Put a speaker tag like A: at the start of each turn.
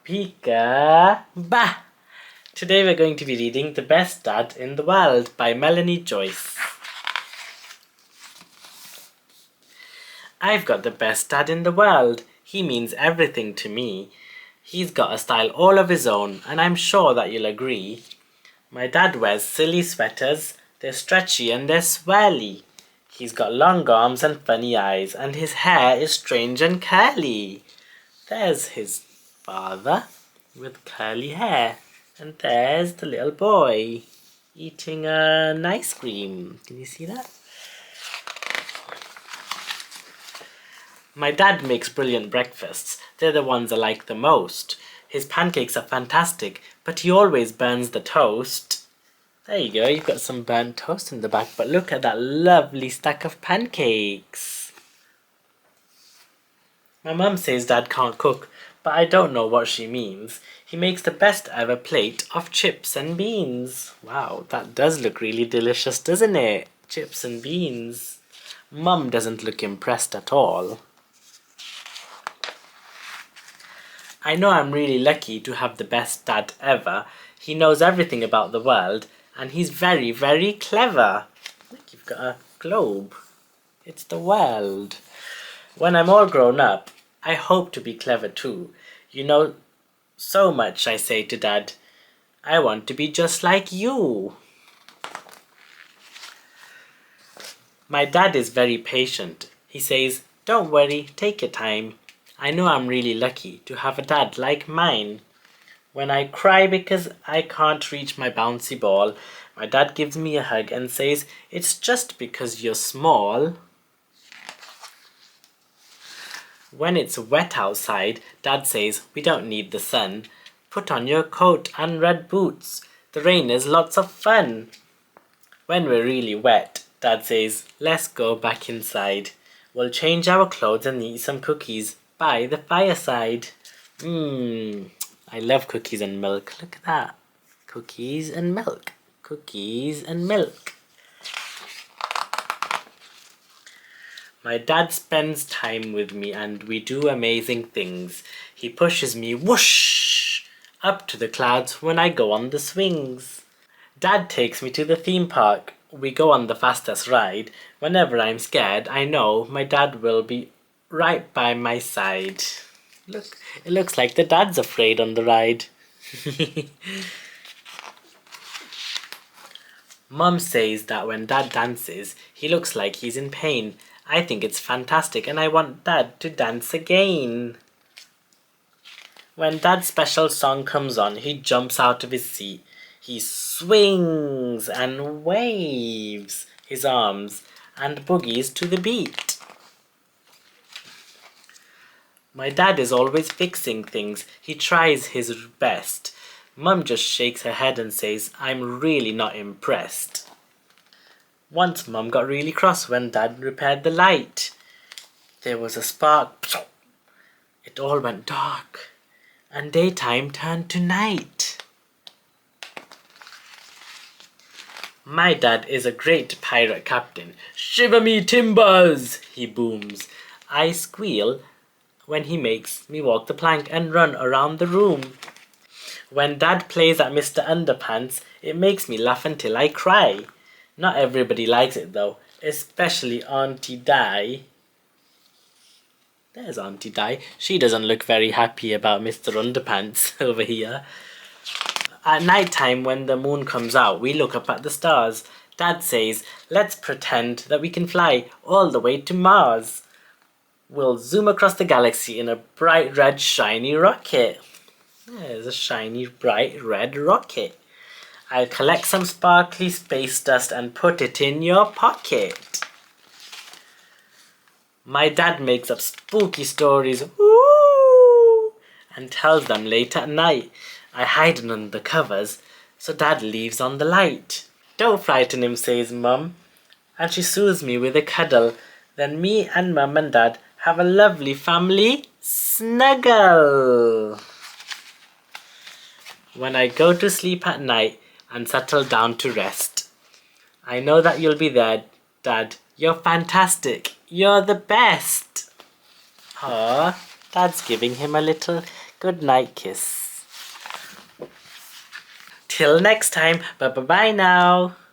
A: Peek-a-ba! Today we're going to be reading The Best Dad in the World by Melanie Joyce. I've got the best dad in the world. He means everything to me. He's got a style all of his own, and I'm sure that you'll agree. My dad wears silly sweaters. They're stretchy and they're swirly. He's got long arms and funny eyes, and his hair is strange and curly. There's his father with curly hair, and there's the little boy eating an ice cream. Can you see that? My dad makes brilliant breakfasts. They're the ones I like the most. His pancakes are fantastic, but he always burns the toast. There you go, you've got some burnt toast in the back, but look at that lovely stack of pancakes. My mum says Dad can't cook, but I don't know what she means. He makes the best ever plate of chips and beans. Wow, that does look really delicious, doesn't it? Chips and beans. Mum doesn't look impressed at all. I know I'm really lucky to have the best dad ever. He knows everything about the world, and he's very, very clever. Look, you've got a globe. It's the world. When I'm all grown up, I hope to be clever too. You know so much, I say to Dad. I want to be just like you. My dad is very patient. He says, don't worry, take your time. I know I'm really lucky to have a dad like mine. When I cry because I can't reach my bouncy ball, my dad gives me a hug and says, it's just because you're small. When it's wet outside, Dad says, we don't need the sun. Put on your coat and red boots. The rain is lots of fun. When we're really wet, Dad says, let's go back inside. We'll change our clothes and eat some cookies by the fireside. I love cookies and milk. Look at that. Cookies and milk. Cookies and milk. My dad spends time with me and we do amazing things. He pushes me whoosh up to the clouds when I go on the swings. Dad takes me to the theme park. We go on the fastest ride. Whenever I'm scared, I know my dad will be right by my side. Look, it looks like the dad's afraid on the ride. Mum says that when Dad dances, he looks like he's in pain. I think it's fantastic and I want Dad to dance again. When Dad's special song comes on, he jumps out of his seat. He swings and waves his arms and boogies to the beat. My dad is always fixing things. He tries his best. Mum just shakes her head and says, I'm really not impressed. Once Mum got really cross when Dad repaired the light. There was a spark. It all went dark, and daytime turned to night. My dad is a great pirate captain. Shiver me timbers, he booms. I squeal when he makes me walk the plank and run around the room. When Dad plays at Mr. Underpants, it makes me laugh until I cry. Not everybody likes it though, especially Auntie Di. There's Auntie Di. She doesn't look very happy about Mr. Underpants over here. At night time, when the moon comes out, we look up at the stars. Dad says, let's pretend that we can fly all the way to Mars. We'll zoom across the galaxy in a bright red shiny rocket. There's a shiny bright red rocket. I'll collect some sparkly space dust and put it in your pocket. My dad makes up spooky stories and tells them late at night. I hide under the covers, so Dad leaves on the light. Don't frighten him, says Mum, and she soothes me with a cuddle. Then me and Mum and Dad have a lovely family snuggle. When I go to sleep at night and settle down to rest, I know that you'll be there, Dad. You're fantastic. You're the best. Aww, Dad's giving him a little Good night kiss. Till next time. Bye bye now.